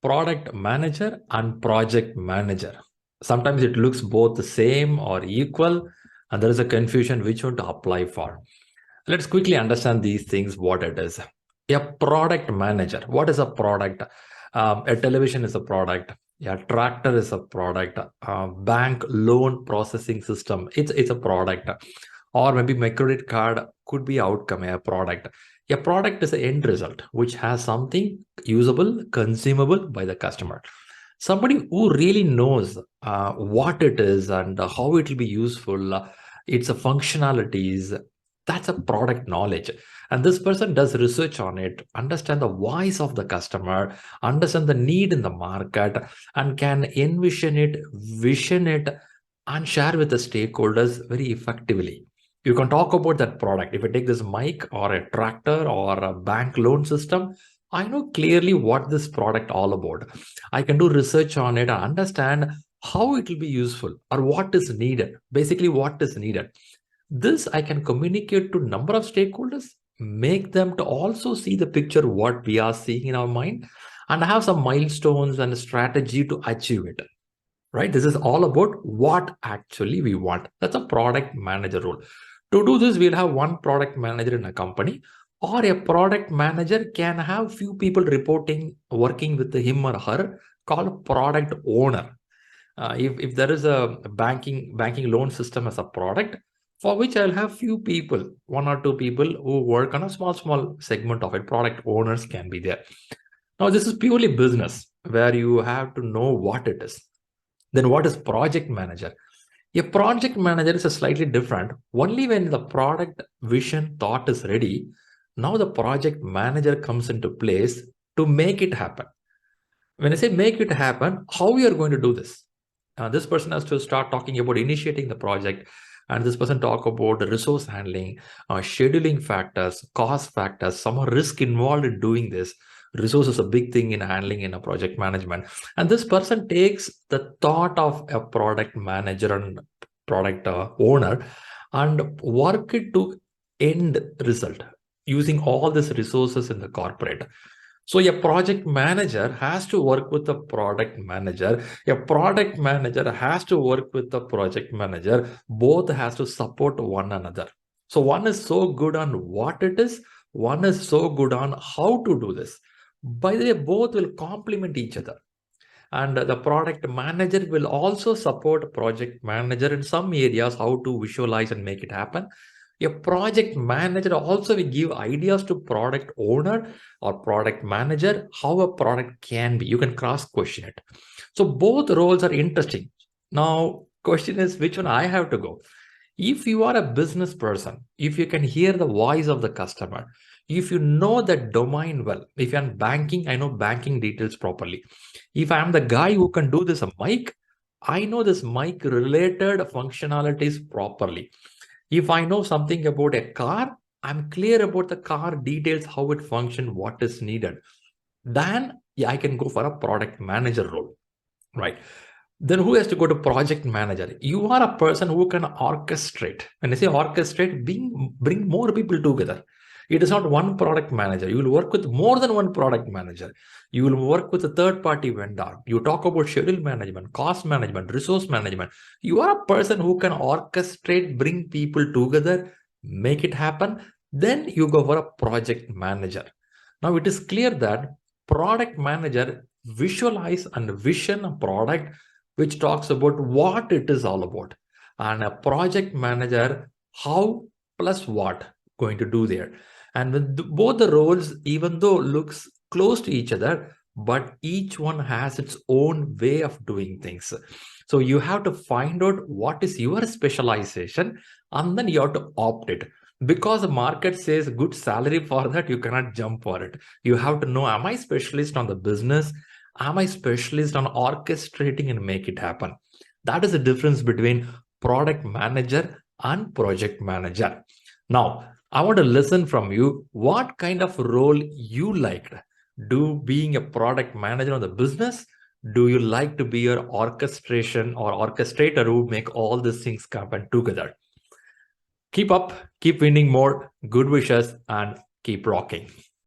product manager and project manager. Sometimes it looks both the same or equal, and there is a confusion which one to apply for. Let's quickly understand these things, what it is. A product manager. What is a product? A television is a product. A tractor is a product. Bank loan processing system. It's a product. Or maybe my credit card could be outcome, a product. A product is an end result, which has something usable, consumable by the customer. Somebody who really knows what it is and how it will be useful, its functionalities, that's a product knowledge. And this person does research on it, understand the voice of the customer, understand the need in the market, and can envision it, vision it, and share with the stakeholders very effectively. You can talk about that product. If I take this mic or a tractor or a bank loan system, I know clearly what this product all about. I can do research on it and understand how it will be useful or what is needed. Basically, what is needed. This I can communicate to number of stakeholders, make them to also see the picture what we are seeing in our mind, and have some milestones and strategy to achieve it. Right? This is all about what actually we want. That's a product manager role. To do this, we'll have one product manager in a company, or a product manager can have few people reporting, working with him or her, called product owner. If there is a banking loan system as a product, for which I'll have few people, one or two people who work on a small segment of it. Product owners can be there. Now, this is purely business where you have to know what it is. Then what is project manager? A project manager is a slightly different. Only when the product vision thought is ready, now the project manager comes into place to make it happen. When I say make it happen, how we are going to do this? This person has to start talking about initiating the project, and this person talk about the resource handling, scheduling factors, cost factors, some risk involved in doing this. Resource is a big thing in handling in a project management. And this person takes the thought of a product manager and product owner and work it to end result using all these resources in the corporate. So a project manager has to work with the product manager. A product manager has to work with the project manager. Both has to support one another. So one is so good on what it is. One is so good on how to do this. By the way, both will complement each other. And the product manager will also support project manager in some areas, how to visualize and make it happen. A project manager also will give ideas to product owner or product manager, how a product can be. You can cross question it. So both roles are interesting. Now, question is which one I have to go. If you are a business person, if you can hear the voice of the customer, if you know that domain well, if you're in banking, I know banking details properly. If I'm the guy who can do this mic, I know this mic related functionalities properly. If I know something about a car, I'm clear about the car details, how it functions, what is needed. Then I can go for a product manager role, right? Then who has to go to project manager? You are a person who can orchestrate. When I say orchestrate, bring more people together. It is not one product manager. You will work with more than one product manager. You will work with a third-party vendor. You talk about schedule management, cost management, resource management. You are a person who can orchestrate, bring people together, make it happen. Then you go for a project manager. Now it is clear that product manager visualize and vision a product which talks about what it is all about. And a project manager, how plus what going to do there. And with both the roles, even though looks close to each other, but each one has its own way of doing things. So you have to find out what is your specialization, and then you have to opt it. Because the market says good salary for that, you cannot jump for it. You have to know, am I specialist on the business? Am I specialist on orchestrating and make it happen? That is the difference between product manager and project manager. Now, I want to listen from you. What kind of role you liked? Do being a product manager on the business? Do you like to be your orchestration or orchestrator who make all these things happen together? Keep up, keep winning more. Good wishes and keep rocking.